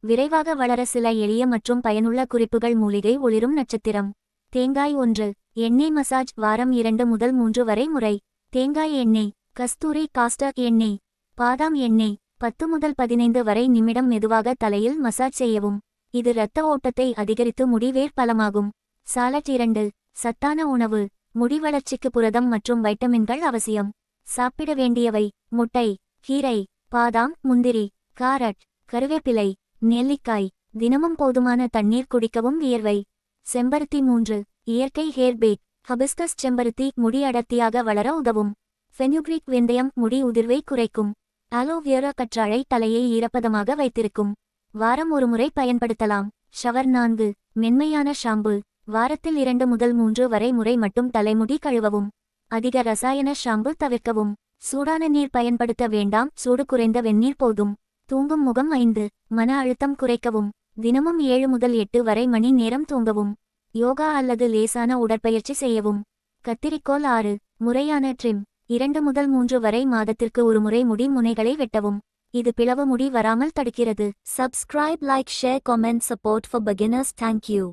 விரைவாக வளர சில எளிய மற்றும் பயனுள்ள குறிப்புகள். மூலிகை ஒளிரும் நட்சத்திரம். தேங்காய் 1. எண்ணெய் மசாஜ் வாரம் 2 முதல் 3 வரை முறை. தேங்காய் எண்ணெய், கஸ்தூரி காஸ்டர் எண்ணெய், பாதாம் எண்ணெய் 10 முதல் 15 வரை நிமிடம் மெதுவாக தலையில் மசாஜ் செய்யவும். இது இரத்த ஓட்டத்தை அதிகரித்து முடி வேர் பலமாகும். சாலட் 2. சத்தான உணவு. முடி வளர்ச்சிக்கு புரதம் மற்றும் வைட்டமின்கள் அவசியம். சாப்பிட வேண்டியவை: முட்டை, கீரை, பாதாம், முந்திரி, காரட், கருவேப்பிலை, நெல்லிக்காய். தினமும் போதுமான தண்ணீர் குடிக்கவும். வியர்வை. செம்பருத்தி 3. இயற்கை ஹேர் பேக். ஹபிஸ்கஸ் செம்பருத்தி முடி அடர்த்தியாக வளர உதவும். ஃபெனுக்ரீக் வெந்தயம் முடி உதிர்வை குறைக்கும். ஆலோவேரா கற்றாழை தலையை ஈரப்பதமாக வைத்திருக்கும். வாரம் ஒரு முறை பயன்படுத்தலாம். ஷவர் 4. மென்மையான ஷாம்பு. வாரத்தில் 2 முதல் 3 வரை முறை மட்டும் தலைமுடி கழுவவும். அதிக ரசாயன ஷாம்பு தவிர்க்கவும். சூடான நீர் பயன்படுத்த வேண்டாம். சூடு குறைந்த வெந்நீர் போதும். தூங்கும் முகம் 5. மன அழுத்தம் குறைக்கவும். தினமும் 7 முதல் 8 வரை மணி நேரம் தூங்கவும். யோகா அல்லது லேசான உடற்பயிற்சி செய்யவும். கத்திரிக்கோல் 6. முறையான ட்ரிம். 2 முதல் 3 வரை மாதத்திற்கு ஒரு முறை முடி முனைகளை வெட்டவும். இது பிளவு முடி வராமல் தடுக்கிறது. Subscribe, like, share, comment, support for beginners. Thank you.